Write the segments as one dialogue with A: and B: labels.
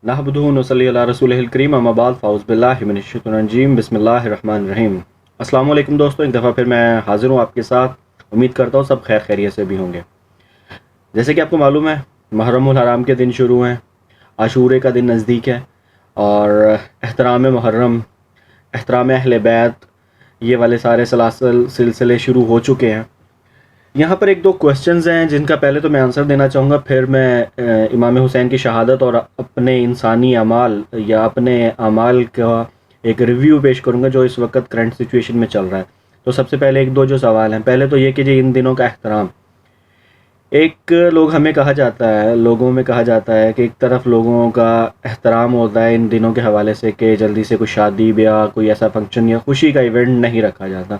A: نحمدہ و نصلی علی رسولہ الکریم اما بعد فاعوذ باللہ من الشیطان الرجیم بسم اللہ الرحمن الرحیم۔ السلام علیکم دوستوں، ایک دفعہ پھر میں حاضر ہوں آپ کے ساتھ۔ امید کرتا ہوں سب خیر خیریت سے بھی ہوں گے۔ جیسے کہ آپ کو معلوم ہے، محرم الحرام کے دن شروع ہیں، عاشورے کا دن نزدیک ہے، اور احترام محرم، احترام اہل بیت، یہ والے سارے سلسلے شروع ہو چکے ہیں۔ یہاں پر ایک دو کویسچنز ہیں جن کا پہلے تو میں آنسر دینا چاہوں گا، پھر میں امام حسین کی شہادت اور اپنے انسانی اعمال یا اپنے اعمال کا ایک ریویو پیش کروں گا جو اس وقت کرنٹ سچویشن میں چل رہا ہے۔ تو سب سے پہلے ایک دو جو سوال ہیں، پہلے تو یہ کہ جی ان دنوں کا احترام، ایک لوگوں میں کہا جاتا ہے کہ ایک طرف لوگوں کا احترام ہوتا ہے ان دنوں کے حوالے سے کہ جلدی سے کوئی شادی بیاہ، کوئی ایسا فنکشن یا خوشی کا ایونٹ نہیں رکھا جاتا،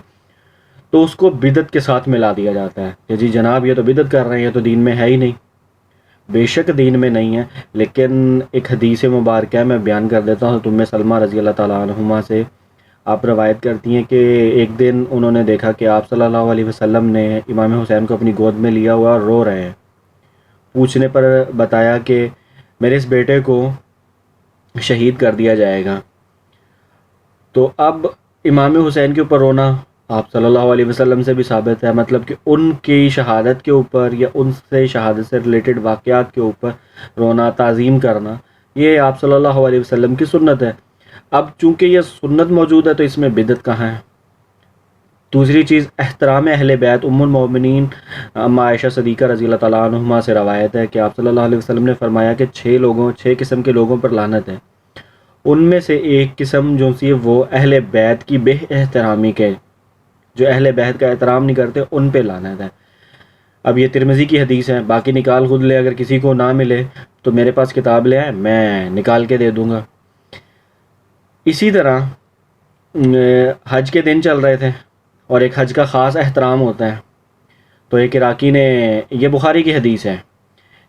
A: تو اس کو بدعت کے ساتھ ملا دیا جاتا ہے کہ جی جناب یہ تو بدعت کر رہے ہیں، یہ تو دین میں ہے ہی نہیں۔ بے شک دین میں نہیں ہے، لیکن ایک حدیث مبارکہ میں بیان کر دیتا ہوں، ام سلمہ رضی اللہ تعالیٰ عنہما سے آپ روایت کرتی ہیں کہ ایک دن انہوں نے دیکھا کہ آپ صلی اللہ علیہ وسلم نے امام حسین کو اپنی گود میں لیا ہوا اور رو رہے ہیں۔ پوچھنے پر بتایا کہ میرے اس بیٹے کو شہید کر دیا جائے گا۔ تو اب امام حسین کے اوپر رونا آپ صلی اللہ علیہ وسلم سے بھی ثابت ہے، مطلب کہ ان کی شہادت کے اوپر یا ان سے شہادت سے ریلیٹڈ واقعات کے اوپر رونا، تعظیم کرنا، یہ آپ صلی اللہ علیہ وسلم کی سنت ہے۔ اب چونکہ یہ سنت موجود ہے تو اس میں بدعت کہاں ہے؟ دوسری چیز، احترام اہل بیت، ام المومنین اما عائشہ صدیقہ رضی اللہ تعالیٰ عنہما سے روایت ہے کہ آپ صلی اللہ علیہ وسلم نے فرمایا کہ 6 قسم کے لوگوں پر لعنت ہے۔ ان میں سے ایک قسم جو سی وہ اہل بیت کی بے احترامی کے، جو اہل بیت کا احترام نہیں کرتے، ان پہ لعنت ہے۔ اب یہ ترمذی کی حدیث ہے، باقی نکال خود لے، اگر کسی کو نہ ملے تو میرے پاس کتاب لے آئے، میں نکال کے دے دوں گا۔ اسی طرح حج کے دن چل رہے تھے اور ایک حج کا خاص احترام ہوتا ہے، تو ایک عراقی نے، یہ بخاری کی حدیث ہے،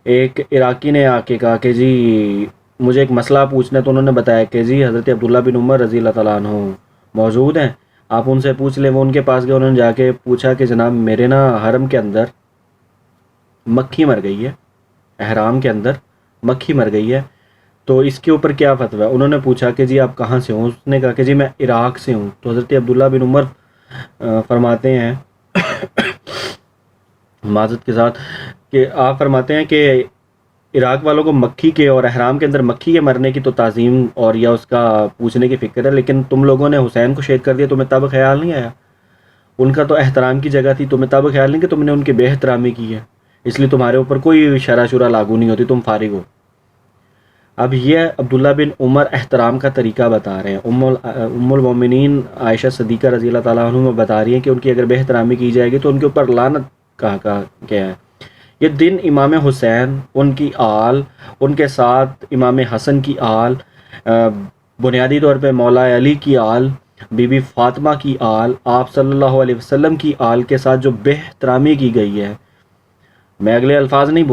A: ایک عراقی نے آ کے کہا کہ جی مجھے ایک مسئلہ پوچھنا ہے، تو انہوں نے بتایا کہ جی حضرت عبداللہ بن عمر رضی اللہ تعالیٰ عنہ موجود ہیں، آپ ان سے پوچھ لیں۔ وہ ان کے پاس گئے، انہوں نے جا کے پوچھا کہ جناب میرے نا حرم کے اندر مکھی مر گئی ہے، احرام کے اندر مکھی مر گئی ہے، تو اس کے اوپر کیا فتویٰ ہے؟ انہوں نے پوچھا کہ جی آپ کہاں سے ہوں؟ اس نے کہا کہ جی میں عراق سے ہوں۔ تو حضرت عبداللہ بن عمر فرماتے ہیں معذرت کے ساتھ کہ آپ فرماتے ہیں کہ عراق والوں کو مکھی کے اور احرام کے اندر مکھی کے مرنے کی تو تعظیم اور یا اس کا پوچھنے کی فکر ہے، لیکن تم لوگوں نے حسین کو شہید کر دیا، تمہیں تب خیال نہیں آیا؟ ان کا تو احترام کی جگہ تھی، تمہیں تب خیال نہیں کہ تم نے ان کی بے احترامی کی ہے، اس لیے تمہارے اوپر کوئی شرع شورا لاگو نہیں ہوتی، تم فارغ ہو۔ اب یہ عبداللہ بن عمر احترام کا طریقہ بتا رہے ہیں، ام المومنین عائشہ صدیقہ رضی اللہ تعالیٰ عنہ بتا رہی ہیں کہ ان کی اگر بے احترامی کی جائے گی تو ان کے اوپر لعنت کہا کیا ہے۔ یہ دن امام حسین، ان کی آل، ان کے ساتھ امام حسن کی آل، بنیادی طور پہ مولا علی کی آل، بی بی فاطمہ کی آل، آپ صلی اللہ علیہ وسلم کی آل کے ساتھ جو بے احترامی کی گئی ہے، میں اگلے الفاظ نہیں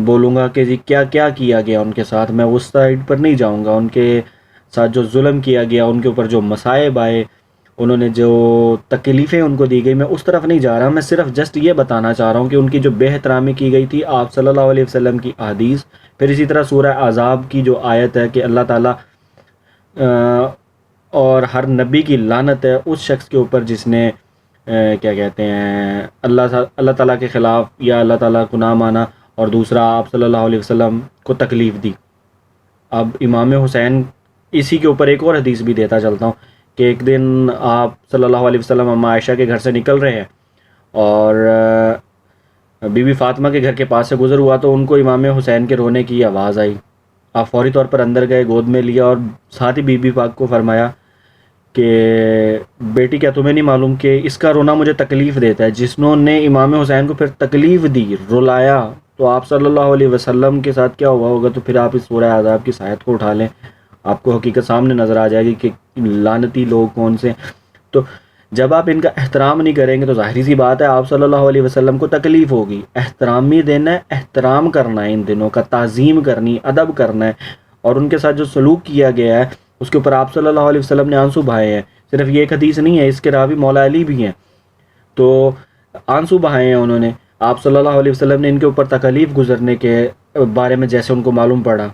A: بولوں گا کہ جی کیا کیا کیا گیا ان کے ساتھ، میں اس سائڈ پر نہیں جاؤں گا۔ ان کے ساتھ جو ظلم کیا گیا، ان کے اوپر جو مصائب آئے، انہوں نے جو تکلیفیں ان کو دی گئی، میں اس طرف نہیں جا رہا، میں صرف جسٹ یہ بتانا چاہ رہا ہوں کہ ان کی جو بے احترامی کی گئی تھی، آپ صلی اللہ علیہ وسلم کی احادیث، پھر اسی طرح سورہ احزاب کی جو آیت ہے کہ اللہ تعالیٰ اور ہر نبی کی لعنت ہے اس شخص کے اوپر جس نے کیا کہتے ہیں اللہ تعالیٰ کے خلاف یا اللہ تعالیٰ کو نہ مانا، اور دوسرا آپ صلی اللہ علیہ وسلم کو تکلیف دی۔ اب امام حسین، اسی کے اوپر ایک اور حدیث بھی دیتا چلتا ہوں کہ ایک دن آپ صلی اللہ علیہ وسلم اما عائشہ کے گھر سے نکل رہے ہیں اور بی بی فاطمہ کے گھر کے پاس سے گزر ہوا تو ان کو امام حسین کے رونے کی آواز آئی۔ آپ فوری طور پر اندر گئے، گود میں لیا اور ساتھ ہی بی بی پاک کو فرمایا کہ بیٹی کیا تمہیں نہیں معلوم کہ اس کا رونا مجھے تکلیف دیتا ہے؟ جسنوں نے امام حسین کو پھر تکلیف دی، رلایا، تو آپ صلی اللہ علیہ وسلم کے ساتھ کیا ہوا ہوگا؟ تو پھر آپ اس سورہ احزاب کی آیت کو اٹھا لیں، آپ کو حقیقت سامنے نظر آ جائے گی کہ لعنتی لوگ کون سے۔ تو جب آپ ان کا احترام نہیں کریں گے تو ظاہری سی بات ہے آپ صلی اللہ علیہ وسلم کو تکلیف ہوگی۔ احترامی دینا ہے، احترام کرنا ہے، ان دنوں کا تعظیم کرنی، ادب کرنا ہے، اور ان کے ساتھ جو سلوک کیا گیا ہے اس کے اوپر آپ صلی اللہ علیہ وسلم نے آنسو بہائے ہیں۔ صرف یہ ایک حدیث نہیں ہے، اس کے راوی مولا علی بھی ہیں، تو آنسو بہائے ہیں انہوں نے۔ آپ صلی اللہ علیہ وسلم نے ان کے اوپر تکلیف گزرنے کے بارے میں جیسے ان کو معلوم پڑا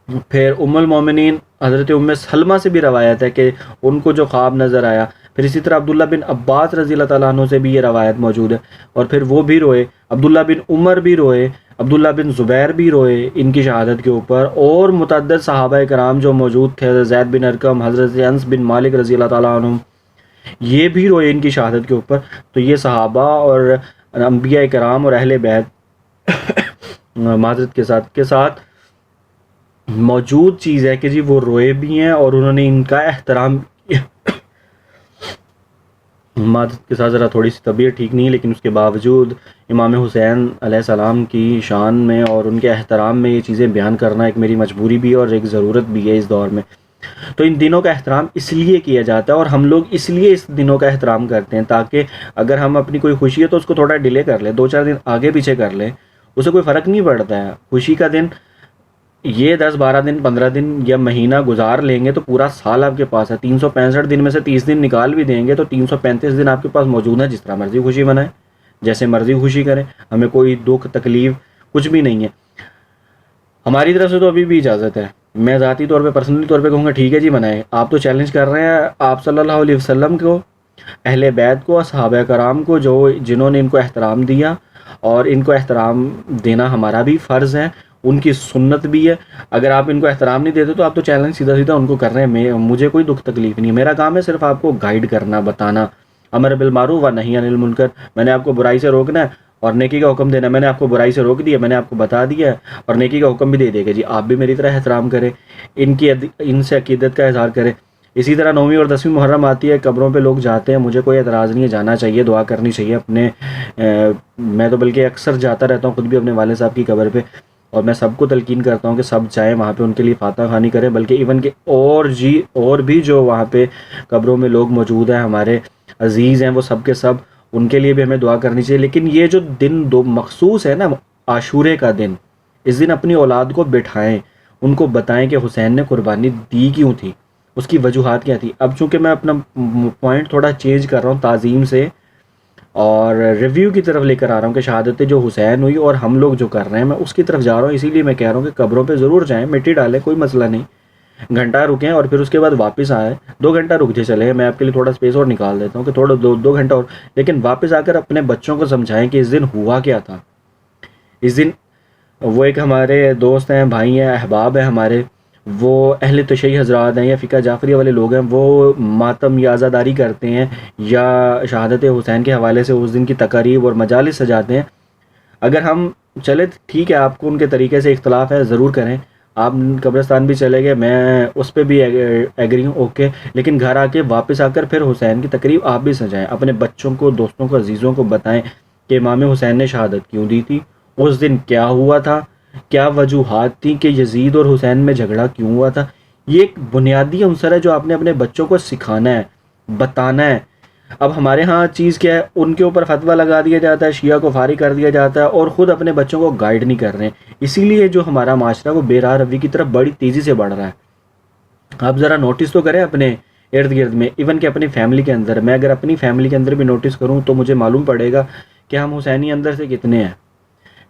A: پھر ام المومنین حضرت ام سلمہ سے بھی روایت ہے کہ ان کو جو خواب نظر آیا. پھر اسی طرح عبداللہ بن عباس رضی اللہ تعالیٰ عنہ سے بھی یہ روایت موجود ہے، اور پھر وہ بھی روئے، عبداللہ بن عمر بھی روئے، عبداللہ بن زبیر بھی روئے ان کی شہادت کے اوپر، اور متعدد صحابہ کرام جو موجود تھے، حضرت زید بن ارقم، حضرت انس بن مالک رضی اللہ تعالیٰ عنہ، یہ بھی روئے ان کی شہادت کے اوپر. تو یہ صحابہ اور انبیاء کرام اور اہل بیت معذرت کے ساتھ موجود چیز ہے کہ جی وہ روئے بھی ہیں اور انہوں نے ان کا احترام معذرت کے ساتھ ذرا تھوڑی سی طبیعت ٹھیک نہیں ہے، لیکن اس کے باوجود امام حسین علیہ السلام کی شان میں اور ان کے احترام میں یہ چیزیں بیان کرنا ایک میری مجبوری بھی ہے اور ایک ضرورت بھی ہے اس دور میں. تو ان دنوں کا احترام اس لیے کیا جاتا ہے، اور ہم لوگ اس لیے اس دنوں کا احترام کرتے ہیں تاکہ اگر ہم اپنی کوئی خوشی ہے تو اس کو تھوڑا ڈیلے کر لیں، 2-4 دن آگے پیچھے کر لیں، اسے کوئی فرق نہیں پڑتا ہے. خوشی کا دن یہ 10-12 دن 15 دن یا مہینہ گزار لیں گے تو پورا سال آپ کے پاس ہے. 365 دن میں سے 30 دن نکال بھی دیں گے تو 335 دن آپ کے پاس موجود ہے. جس طرح مرضی خوشی منائیں، جیسے مرضی خوشی کریں، ہمیں کوئی دکھ تکلیف کچھ بھی نہیں ہے. ہماری طرف سے تو ابھی بھی اجازت ہے. میں ذاتی طور پہ پرسنلی طور پہ کہوں گا ٹھیک ہے جی منائیں. آپ تو چیلنج کر رہے ہیں آپ صلی اللہ علیہ وسلم کو، اہل بیت کو، صحابہ کرام کو، جنہوں نے ان کو احترام دیا، اور ان کو احترام دینا ہمارا بھی فرض ہے، ان کی سنت بھی ہے. اگر آپ ان کو احترام نہیں دیتے تو آپ تو چیلنج سیدھا سیدھا ان کو کر رہے ہیں. مجھے کوئی دکھ تکلیف نہیں ہے، میرا کام ہے صرف آپ کو گائیڈ کرنا، بتانا، امر بالمعروف و نہی عن المنکر. میں نے آپ کو برائی سے روکنا ہے اور نیکی کا حکم دینا. میں نے آپ کو برائی سے روک دیا، میں نے آپ کو بتا دیا ہے، اور نیکی کا حکم بھی دے دے گا جی آپ بھی میری طرح احترام کریں، ان سے عقیدت کا اظہار کریں. اسی طرح 9ویں اور 10ویں محرم آتی ہے، قبروں پہ لوگ جاتے ہیں، مجھے کوئی اعتراض نہیں ہے، جانا چاہیے، دعا کرنی چاہیے اپنے میں تو بلکہ اکثر جاتا رہتا ہوں خود بھی اپنے والد صاحب کی قبر پہ، اور میں سب کو تلقین کرتا ہوں کہ سب جائیں وہاں پہ ان کے لیے فاتحہ خوانی کریں. بلکہ ایون کہ اور بھی جو وہاں پہ قبروں میں لوگ موجود ہیں ہمارے عزیز ہیں، وہ سب کے سب ان کے لیے بھی ہمیں دعا کرنی چاہیے. لیکن یہ جو دن دو مخصوص ہے نا، عاشورے کا دن، اس دن اپنی اولاد کو بٹھائیں، ان کو بتائیں کہ حسین نے قربانی دی کیوں تھی، اس کی وجوہات کیا تھی. اب چونکہ میں اپنا پوائنٹ تھوڑا چینج کر رہا ہوں تعظیم سے اور ریویو کی طرف لے کر آ رہا ہوں کہ شہادت جو حسین ہوئی اور ہم لوگ جو کر رہے ہیں، میں اس کی طرف جا رہا ہوں. اسی لیے میں کہہ رہا ہوں کہ قبروں پہ ضرور جائیں، مٹی ڈالیں، کوئی مسئلہ نہیں، گھنٹہ رکیں اور پھر اس کے بعد واپس آئیں. 2 گھنٹہ رک جائے چلے، میں آپ کے لیے تھوڑا اسپیس اور نکال دیتا ہوں کہ تھوڑا 2 گھنٹہ اور، لیکن واپس آ کر اپنے بچوں کو سمجھائیں کہ اس دن ہوا کیا تھا. اس دن وہ ایک ہمارے دوست ہیں، بھائی ہیں، احباب ہیں ہمارے، وہ اہل تشیع حضرات ہیں یا فقہ جعفریہ والے لوگ ہیں، وہ ماتم یا عزاداری کرتے ہیں یا شہادت حسین کے حوالے سے اس دن کی تقاریب اور مجالس سجاتے ہیں. اگر ہم چلے ٹھیک ہے، آپ کو ان کے طریقے سے اختلاف ہے ضرور کریں، آپ قبرستان بھی چلے گئے، میں اس پہ بھی ایگری ہوں، اوکے، لیکن گھر آ کے واپس آ کر پھر حسین کی تقریب آپ بھی سجائیں، اپنے بچوں کو، دوستوں کو، عزیزوں کو بتائیں کہ امام حسین نے شہادت کیوں دی تھی، اس دن کیا ہوا تھا، کیا وجوہات تھیں کہ یزید اور حسین میں جھگڑا کیوں ہوا تھا. یہ ایک بنیادی عنصر ہے جو آپ نے اپنے بچوں کو سکھانا ہے، بتانا ہے. اب ہمارے ہاں چیز کیا ہے، ان کے اوپر فتویٰ لگا دیا جاتا ہے، شیعہ کو فارغ کر دیا جاتا ہے، اور خود اپنے بچوں کو گائیڈ نہیں کر رہے ہیں. اسی لیے جو ہمارا معاشرہ وہ بے راہ روی کی طرف بڑی تیزی سے بڑھ رہا ہے. آپ ذرا نوٹس تو کریں اپنے ارد گرد میں، ایون کہ اپنی فیملی کے اندر. میں اگر اپنی فیملی کے اندر بھی نوٹس کروں تو مجھے معلوم پڑے گا کہ ہم حسینی اندر سے کتنے ہیں.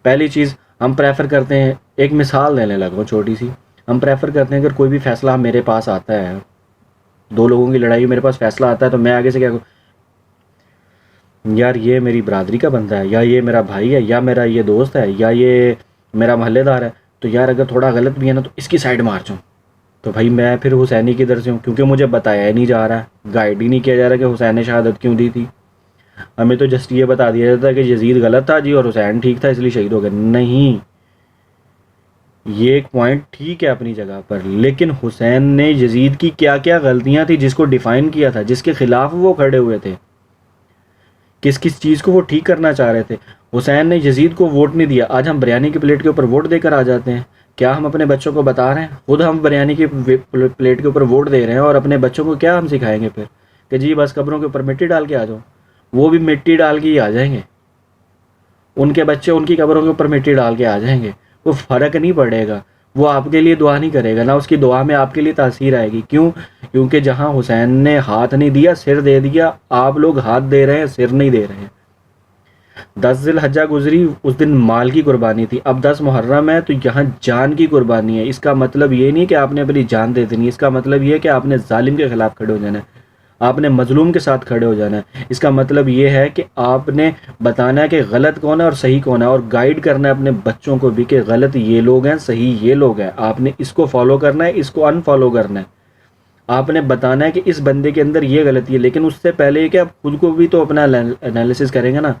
A: پہلی چیز ہم پریفر کرتے ہیں، ایک مثال دینے لگا ہوں چھوٹی سی، ہم پریفر کرتے ہیں اگر کوئی بھی فیصلہ میرے پاس آتا ہے، 2 لوگوں کی لڑائی میرے پاس فیصلہ آتا ہے، تو میں آگے سے کیا کہوں، یار یہ میری برادری کا بندہ ہے، یا یہ میرا بھائی ہے، یا میرا یہ دوست ہے، یا یہ میرا محلے دار ہے، تو یار اگر تھوڑا غلط بھی ہے نا تو اس کی سائڈ مار جاؤں. تو بھائی میں پھر حسینی کی در سے ہوں، کیونکہ مجھے بتایا ہی نہیں جا رہا، گائیڈ ہی نہیں کیا جا رہا کہ حسین نے شہادت کیوں دی تھی. ہمیں تو جسٹ یہ بتا دیا جاتا ہے کہ یزید غلط تھا جی اور حسین ٹھیک تھا اس لیے شہید ہو گئے. نہیں، یہ ایک پوائنٹ ٹھیک ہے اپنی جگہ پر، لیکن حسین نے یزید کی کیا کیا غلطیاں تھی جس کو ڈیفائن کیا تھا، جس کے خلاف وہ کھڑے ہوئے تھے، کس کس چیز کو وہ ٹھیک کرنا چاہ رہے تھے. حسین نے یزید کو ووٹ نہیں دیا، آج ہم بریانی کی پلیٹ کے اوپر ووٹ دے کر آ جاتے ہیں. کیا ہم اپنے بچوں کو بتا رہے ہیں؟ خود ہم بریانی کی پلیٹ کے اوپر ووٹ دے رہے ہیں، اور اپنے بچوں کو کیا ہم سکھائیں گے پھر کہ جی بس قبروں کے اوپر مٹی ڈال کے آ جاؤ. وہ بھی مٹی ڈال کے ہی آ جائیں گے، ان کے بچے ان کی قبروں کے اوپر مٹی ڈال کے آ جائیں گے. وہ فرق نہیں پڑے گا، وہ آپ کے لیے دعا نہیں کرے گا، نہ اس کی دعا میں آپ کے لیے تاثیر آئے گی. کیوں؟ کیونکہ جہاں حسین نے ہاتھ نہیں دیا، سر دے دیا. آپ لوگ ہاتھ دے رہے ہیں، سر نہیں دے رہے ہیں. 10 ذی الحجہ گزری، اس دن مال کی قربانی تھی، اب 10 محرم ہے تو یہاں جان کی قربانی ہے۔ اس کا مطلب یہ نہیں کہ آپ نے اپنی جان دے دینی، اس کا مطلب یہ ہے کہ آپ نے ظالم کے خلاف کھڑے ہو جانا ہے، آپ نے مظلوم کے ساتھ کھڑے ہو جانا ہے۔ اس کا مطلب یہ ہے کہ آپ نے بتانا ہے کہ غلط کون ہے اور صحیح کون ہے، اور گائیڈ کرنا ہے اپنے بچوں کو بھی کہ غلط یہ لوگ ہیں، صحیح یہ لوگ ہیں، آپ نے اس کو فالو کرنا ہے، اس کو ان فالو کرنا ہے۔ آپ نے بتانا ہے کہ اس بندے کے اندر یہ غلطی ہے، لیکن اس سے پہلے یہ کہ آپ خود کو بھی تو اپنا انالیسس کریں گے نا۔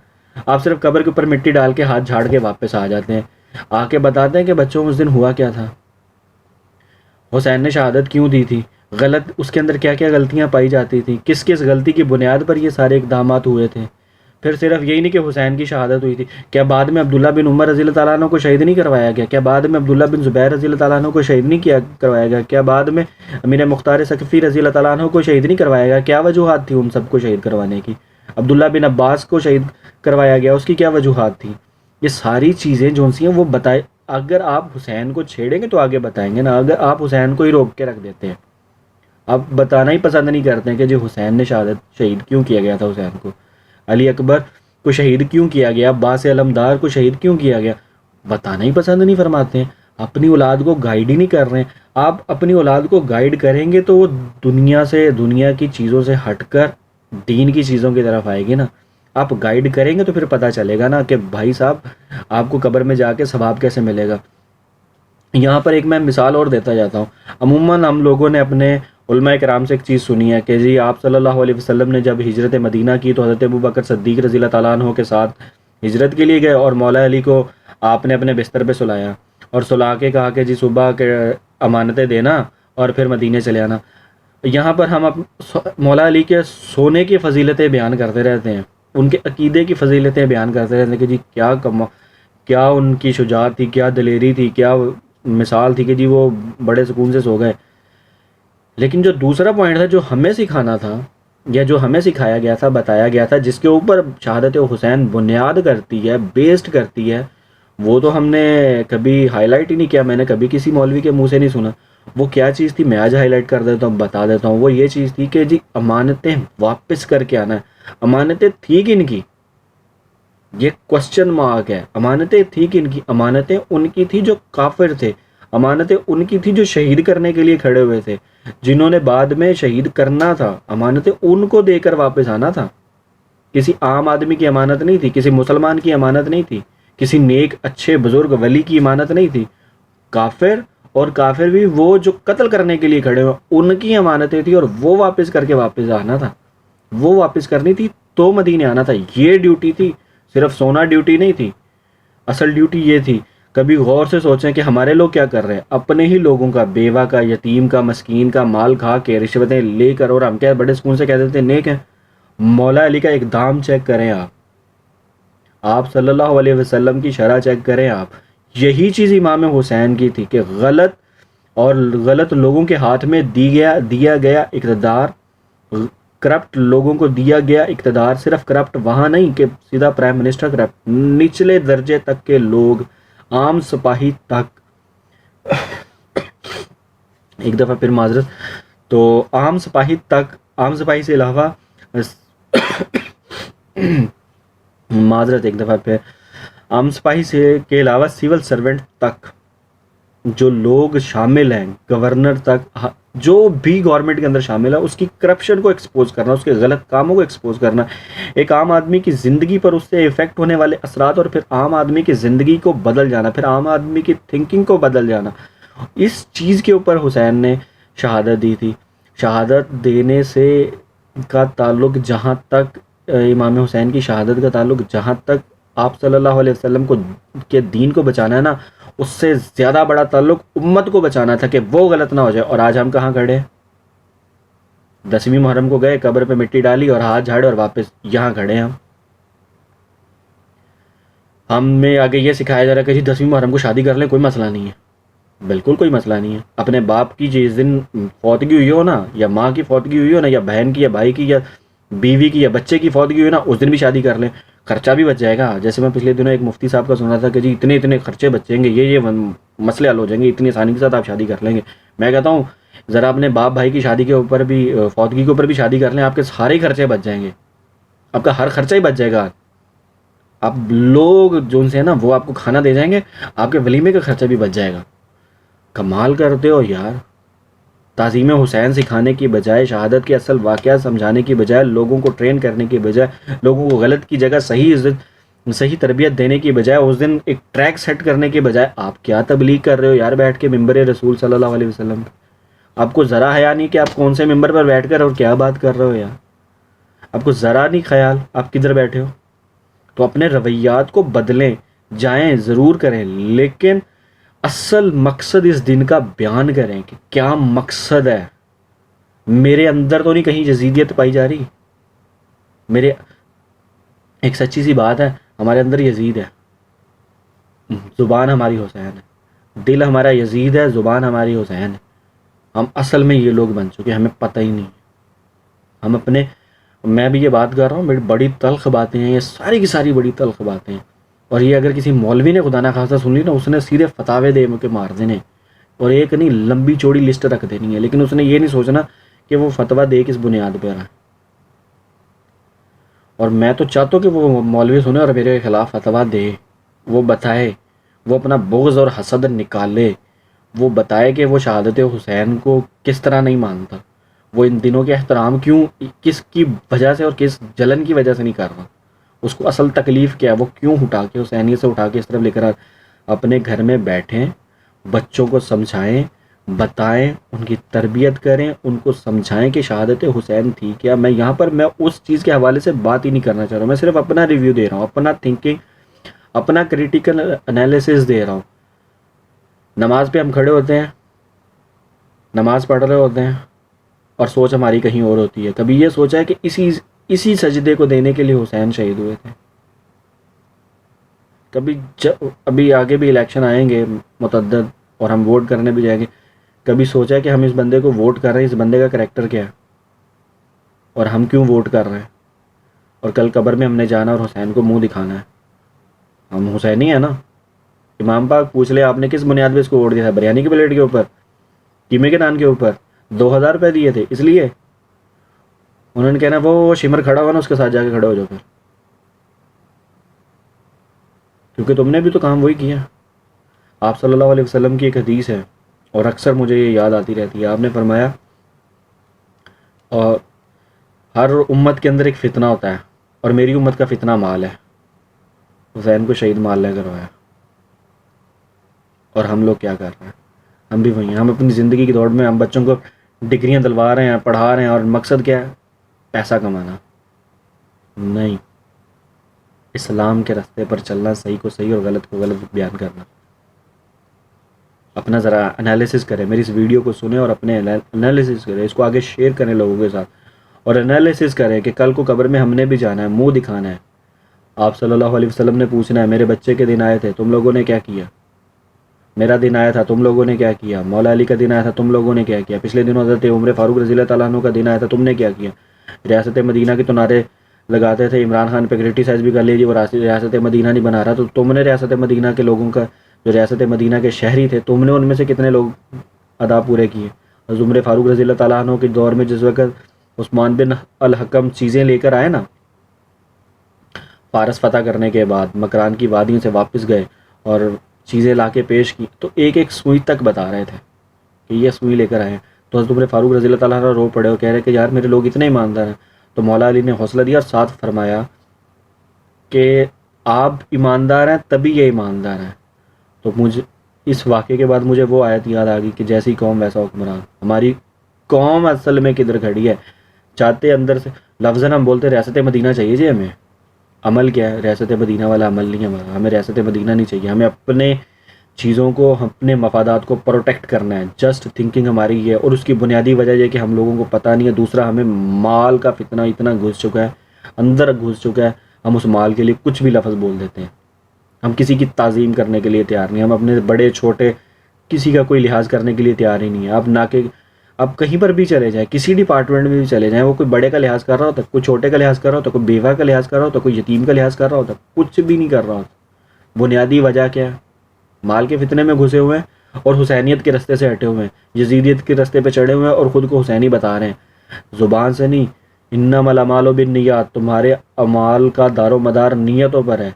A: آپ صرف قبر کے اوپر مٹی ڈال کے ہاتھ جھاڑ کے واپس آ جاتے ہیں، آ کے بتاتے ہیں کہ بچوں اس دن ہوا کیا تھا، حسین نے شہادت کیوں دی تھی، غلط اس کے اندر کیا کیا غلطیاں پائی جاتی تھیں، کس کس غلطی کی بنیاد پر یہ سارے اقدامات ہوئے تھے۔ پھر صرف یہی نہیں کہ حسین کی شہادت ہوئی تھی، کیا بعد میں عبداللہ بن عمر رضی اللہ تعالیٰ عنہ کو شہید نہیں کروایا گیا؟ کیا بعد میں عبداللہ بن زبیر رضی اللہ تعالیٰ عنہ کو شہید نہیں کروایا گیا؟ کیا بعد میں امیر مختار ثقفی رضی اللہ تعالیٰ عنہ کو شہید نہیں کروایا گیا؟ کیا وجوہات تھی ان سب کو شہید کروانے کی؟ عبداللہ بن عباس کو شہید کروایا گیا، اس کی کیا وجوہات تھی؟ یہ ساری چیزیں جو سی ہیں وہ بتائے۔ اگر آپ حسین کو چھیڑیں گے تو آگے بتائیں گے نا، اگر آپ حسین کو ہی روک کے رکھ دیتے ہیں، آپ بتانا ہی پسند نہیں کرتے ہیں کہ جی حسین نے شہید کیوں کیا گیا تھا، حسین کو، علی اکبر کو شہید کیوں کیا گیا، عباس علمدار کو شہید کیوں کیا گیا، بتانا ہی پسند نہیں فرماتے ہیں، اپنی اولاد کو گائیڈ ہی نہیں کر رہے ہیں۔ آپ اپنی اولاد کو گائیڈ کریں گے تو وہ دنیا کی چیزوں سے ہٹ کر دین کی چیزوں کی طرف آئے گی نا۔ آپ گائیڈ کریں گے تو پھر پتہ چلے گا نا کہ بھائی صاحب آپ کو قبر میں جا کے ثواب کیسے ملے گا۔ یہاں پر ایک میں مثال اور دیتا جاتا ہوں۔ عموماً ہم لوگوں نے اپنے علماء کرام سے ایک چیز سنی ہے کہ جی آپ صلی اللہ علیہ وسلم نے جب ہجرت مدینہ کی تو حضرت ابوبکر صدیق رضی اللہ تعالیٰ عنہ کے ساتھ ہجرت کے لیے گئے، اور مولا علی کو آپ نے اپنے بستر پہ سلایا اور سلا کے کہا کہ جی صبح کے امانتیں دینا اور پھر مدینے چلے آنا۔ یہاں پر ہم مولا علی کے سونے کی فضیلتیں بیان کرتے رہتے ہیں، ان کے عقیدے کی فضیلتیں بیان کرتے رہتے ہیں کہ جی کیا ان کی شجاعت تھی، کیا دلیری تھی، کیا مثال تھی کہ جی وہ بڑے سکون سے سو گئے۔ لیکن جو دوسرا پوائنٹ تھا جو ہمیں سکھانا تھا یا جو ہمیں سکھایا گیا تھا، بتایا گیا تھا، جس کے اوپر شہادت حسین بنیاد کرتی ہے، بیسڈ کرتی ہے، وہ تو ہم نے کبھی ہائی لائٹ ہی نہیں کیا، میں نے کبھی کسی مولوی کے منہ سے نہیں سنا۔ وہ کیا چیز تھی میں آج ہائی لائٹ کر دیتا ہوں، بتا دیتا ہوں۔ وہ یہ چیز تھی کہ جی امانتیں واپس کر کے آنا ہے۔ امانتیں تھی کن کی؟ یہ کوشچن مارک ہے۔ امانتیں تھی کن کی؟ امانتیں ان کی تھی جو کافر تھے، امانتیں ان کی تھی جو شہید کرنے کے لیے کھڑے ہوئے تھے، جنہوں نے بعد میں شہید کرنا تھا۔ امانتیں ان کو دے کر واپس آنا تھا، کسی عام آدمی کی امانت نہیں تھی، کسی مسلمان کی امانت نہیں تھی، کسی نیک اچھے بزرگ ولی کی امانت نہیں تھی۔ کافر، اور کافر بھی وہ جو قتل کرنے کے لیے کھڑے ہوئے، ان کی امانتیں تھی، اور وہ واپس کر کے واپس آنا تھا، وہ واپس کرنی تھی تو مدینے آنا تھا۔ یہ ڈیوٹی تھی، صرف سونا ڈیوٹی نہیں تھی، اصل ڈیوٹی یہ تھی۔ کبھی غور سے سوچیں کہ ہمارے لوگ کیا کر رہے ہیں، اپنے ہی لوگوں کا، بیوہ کا، یتیم کا، مسکین کا مال کھا کے رشوتیں لے کر، اور ہم کیا بڑے سکون سے کہہ دیتے ہیں نیک ہیں۔ مولا علی کا اقدام چیک کریں آپ صلی اللہ علیہ وسلم کی شرح چیک کریں آپ۔ یہی چیز امام حسین کی تھی کہ غلط لوگوں کے ہاتھ میں دیا گیا اقتدار، کرپٹ لوگوں کو دیا گیا اقتدار، صرف کرپٹ وہاں نہیں کہ سیدھا پرائم منسٹر کرپٹ، نچلے درجے تک کے لوگ، عام سپاہی تک، ایک دفعہ پھر معذرت، تو عام سپاہی تک، عام سپاہی سے علاوہ معذرت ایک دفعہ پہ عام سپاہی سے کے علاوہ سول سرونٹ تک جو لوگ شامل ہیں، گورنر تک، جو بھی گورنمنٹ کے اندر شامل ہے، اس کی کرپشن کو ایکسپوز کرنا، اس کے غلط کاموں کو ایکسپوز کرنا، ایک عام آدمی کی زندگی پر اس سے افیکٹ ہونے والے اثرات، اور پھر عام آدمی کی زندگی کو بدل جانا، پھر عام آدمی کی تھنکنگ کو بدل جانا۔ اس چیز کے اوپر حسین نے شہادت دی تھی۔ شہادت دینے سے کا تعلق، جہاں تک امام حسین کی شہادت کا تعلق، جہاں تک آپ صلی اللہ علیہ وسلم کو کے دین کو بچانا ہے نا، اس سے زیادہ بڑا تعلق امت کو بچانا تھا کہ وہ غلط نہ ہو جائے۔ اور آج ہم کہاں کھڑے ہیں؟ 10ویں محرم کو گئے، قبر پہ مٹی ڈالی اور ہاتھ جھاڑے اور واپس یہاں کھڑے ہیں ہمیں آگے یہ سکھایا جا رہا ہے کہ جی 10ویں محرم کو شادی کر لیں، کوئی مسئلہ نہیں ہے۔ بالکل کوئی مسئلہ نہیں ہے۔ اپنے باپ کی جس دن فوتگی ہوئی ہو نا، یا ماں کی فوتگی ہوئی ہو نا، یا بہن کی، یا بھائی کی، یا بیوی کی، یا بچے کی فوتگی ہوئی نا، اس دن بھی شادی کر لیں، خرچہ بھی بچ جائے گا۔ جیسے میں پچھلے دنوں ایک مفتی صاحب کا سنا تھا کہ جی اتنے خرچے بچیں گے، یہ مسئلے حل ہو جائیں گے، اتنی آسانی کے ساتھ آپ شادی کر لیں گے۔ میں کہتا ہوں ذرا اپنے باپ بھائی کی شادی کے اوپر بھی، فوتگی کے اوپر بھی شادی کر لیں، آپ کے سارے خرچے بچ جائیں گے، آپ کا ہر خرچہ ہی بچ جائے گا۔ آپ لوگ جو ان سے نا وہ آپ کو کھانا دے جائیں گے, آپ کے ولیمے کا خرچہ بھی بچ جائے گا. کمال کرتے ہو یار. تعظیم حسین سکھانے کی بجائے, شہادت کے اصل واقعات سمجھانے کی بجائے, لوگوں کو ٹرین کرنے کی بجائے, لوگوں کو غلط کی جگہ صحیح تربیت دینے کی بجائے, اس دن ایک ٹریک سیٹ کرنے کی بجائے, آپ کیا تبلیغ کر رہے ہو یار بیٹھ کے ممبر رسول صلی اللہ علیہ وسلم پہ. آپ کو ذرا حیا نہیں کہ آپ کون سے ممبر پر بیٹھ کر اور کیا بات کر رہے ہو یار. آپ کو ذرا نہیں خیال آپ کدھر بیٹھے ہو. تو اپنے رویات کو بدلیں, جائیں ضرور کریں, لیکن اصل مقصد اس دن کا بیان کریں کہ کیا مقصد ہے. میرے اندر تو نہیں کہیں یزیدیت پائی جا رہی. میرے ایک سچی سی بات ہے, ہمارے اندر یزید ہے, زبان ہماری حسین ہے, دل ہمارا یزید ہے, زبان ہماری حسین ہے. ہم اصل میں یہ لوگ بن چکے, ہمیں پتہ ہی نہیں. ہم اپنے, میں بھی یہ بات کر رہا ہوں, میری بڑی تلخ باتیں ہیں یہ ساری کی ساری, بڑی تلخ باتیں ہیں. اور یہ اگر کسی مولوی نے خدا نہ خواستہ سن لی نا, اس نے سیدھے فتاوے دے کے مار دینے, اور ایک نہیں لمبی چوڑی لسٹ رکھ دینی ہے. لیکن اس نے یہ نہیں سوچنا کہ وہ فتویٰ دے کس بنیاد پہ رہا ہے. اور میں تو چاہتا ہوں کہ وہ مولوی سنے اور میرے خلاف فتویٰ دے, وہ بتائے, وہ اپنا بغض اور حسد نکالے, وہ بتائے کہ وہ شہادت حسین کو کس طرح نہیں مانتا, وہ ان دنوں کے احترام کیوں, کس کی وجہ سے اور کس جلن کی وجہ سے نہیں کر رہا, اس کو اصل تکلیف کیا ہے, وہ کیوں اٹھا کے حسینیت سے اٹھا کے اس طرف لے کر اپنے گھر میں بیٹھیں, بچوں کو سمجھائیں, بتائیں, ان کی تربیت کریں, ان کو سمجھائیں کہ شہادت حسین تھی کیا. میں یہاں پر میں اس چیز کے حوالے سے بات ہی نہیں کرنا چاہ رہا ہوں, میں صرف اپنا ریویو دے رہا ہوں, اپنا تھنکنگ, اپنا کریٹیکل انالیسس دے رہا ہوں. نماز پہ ہم کھڑے ہوتے ہیں, نماز پڑھ رہے ہوتے ہیں, اور سوچ ہماری کہیں اور ہوتی ہے. کبھی یہ سوچا ہے کہ اسی سجدے کو دینے کے لیے حسین شہید ہوئے تھے. کبھی ابھی آگے بھی الیکشن آئیں گے متعدد, اور ہم ووٹ کرنے بھی جائیں گے, کبھی سوچا ہے کہ ہم اس بندے کو ووٹ کر رہے ہیں, اس بندے کا کریکٹر کیا ہے, اور ہم کیوں ووٹ کر رہے ہیں, اور کل قبر میں ہم نے جانا اور حسین کو منہ دکھانا ہے. ہم حسینی ہیں نا. امام پاک پوچھ لے آپ نے کس بنیاد پہ اس کو ووٹ دیا تھا, بریانی کی پلیٹ کے اوپر, قیمے کے نان کے اوپر, 2000 روپے دیے تھے اس لیے. انہوں نے کہنا وہ شمر کھڑا ہوا نا, اس کے ساتھ جا کے کھڑے ہو جاؤ پھر, کیونکہ تم نے بھی تو کام وہی کیا. آپ صلی اللہ علیہ وسلم کی ایک حدیث ہے, اور اکثر مجھے یہ یاد آتی رہتی ہے. آپ نے فرمایا اور ہر امت کے اندر ایک فتنہ ہوتا ہے, اور میری امت کا فتنہ مال ہے. حسین کو شہید مال لے کروایا, اور ہم لوگ کیا کر رہے ہیں, ہم بھی وہی ہیں. ہم اپنی زندگی کی دوڑ میں ہم بچوں کو ڈگریاں دلوا رہے ہیں, پڑھا رہے ہیں, اور مقصد کیا ہے, پیسہ کمانا. نہیں, اسلام کے راستے پر چلنا, صحیح کو صحیح اور غلط کو غلط بیان کرنا. اپنا ذرا انالیسس کریں, میری اس ویڈیو کو سنیں اور اپنے انالیسس کریں, اس کو آگے شیئر کریں لوگوں کے ساتھ, اور انالیسس کریں کہ کل کو قبر میں ہم نے بھی جانا ہے, منہ دکھانا ہے. آپ صلی اللہ علیہ وسلم نے پوچھنا ہے میرے بچے کے دن آئے تھے, تم لوگوں نے کیا کیا. میرا دن آیا تھا, تم لوگوں نے کیا کیا. مولا علی کا دن آیا تھا, تم لوگوں نے کیا کیا. پچھلے دنوں حضرت عمر فاروق رضی اللہ تعالیٰ عنہ کا دن آیا تھا, تم نے کیا کیا. ریاست مدینہ کے تو نعرے لگاتے تھے, عمران خان پہ کرٹیسائز بھی کر لیجیے, وہ ریاست مدینہ نہیں بنا رہا, تو تم نے ریاست مدینہ کے لوگوں کا, جو ریاست مدینہ کے شہری تھے, تم نے ان میں سے کتنے لوگ ادا پورے کیے. عمر فاروق رضی اللہ تعالیٰ عنہ کے دور میں جس وقت عثمان بن الحکم چیزیں لے کر آئے نا, فارس فتح کرنے کے بعد مکران کی وادیوں سے واپس گئے اور چیزیں لا کے پیش کی, تو ایک ایک سوئی تک بتا رہے تھے کہ یہ سوئی لے کر آئے ہیں. تو حضرت عمر فاروق رضی اللہ تعالیٰ عنہ رو پڑے اور کہہ رہے کہ یار میرے لوگ اتنے ایماندار ہیں. تو مولا علی نے حوصلہ دیا اور ساتھ فرمایا کہ آپ ایماندار ہیں تبھی یہ ایماندار ہیں. تو مجھے اس واقعے کے بعد مجھے وہ آیت یاد آ گئی کہ جیسی قوم ویسا حکمران. ہماری قوم اصل میں کدھر کھڑی ہے, چاہتے اندر سے لفظاً ہم بولتے ریاست مدینہ چاہیے جی, ہمیں عمل کیا ہے, ریاست مدینہ والا عمل نہیں ہمارا. ہمیں ریاست مدینہ نہیں چاہیے, ہمیں اپنے چیزوں کو, اپنے مفادات کو پروٹیکٹ کرنا ہے. جسٹ تھنکنگ ہماری یہ ہے, اور اس کی بنیادی وجہ یہ کہ ہم لوگوں کو پتہ نہیں ہے. دوسرا, ہمیں مال کا فتنہ اتنا گھس چکا ہے, اندر گھس چکا ہے, ہم اس مال کے لیے کچھ بھی لفظ بول دیتے ہیں. ہم کسی کی تعظیم کرنے کے لیے تیار نہیں, ہم اپنے بڑے چھوٹے کسی کا کوئی لحاظ کرنے کے لیے تیار ہی نہیں ہے. اب نہ کہ اب کہیں پر بھی چلے جائیں, کسی ڈپارٹمنٹ میں بھی چلے جائیں, وہ کوئی بڑے کا لحاظ کر رہا ہوتا, کوئی چھوٹے کا لحاظ کر رہا ہوتا, کوئی بیوہ کا لحاظ کر رہا ہوتا, کوئی یتیم کا لحاظ کر رہا ہوتا, کچھ بھی نہیں کر رہا ہوتا. بنیادی وجہ کیا ہے, مال کے فتنے میں گھسے ہوئے ہیں اور حسینیت کے راستے سے ہٹے ہوئے ہیں, یزیدیت کے راستے پہ چڑھے ہوئے ہیں اور خود کو حسینی بتا رہے ہیں. زبان سے نہیں, انما الاعمال بالنیات, تمہارے اعمال کا دار و مدار نیتوں پر ہے.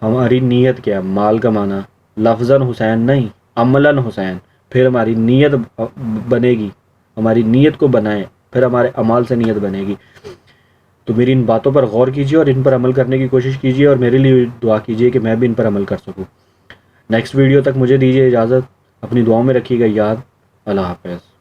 A: ہماری نیت کیا ہے؟ مال کمانا، لفظاً حسین نہیں، عملاً حسین. پھر ہماری نیت بنے گی، ہماری نیت کو بنائیں، پھر ہمارے اعمال سے نیت بنے گی. تو میری ان باتوں پر غور کیجیے اور ان پر عمل کرنے کی کوشش کیجیے، اور میرے لیے دعا کیجیے کہ میں بھی ان پر عمل کر سکوں. نیکسٹ ویڈیو تک مجھے دیجیے اجازت، اپنی دعاؤں میں رکھیے گا یاد. اللہ حافظ.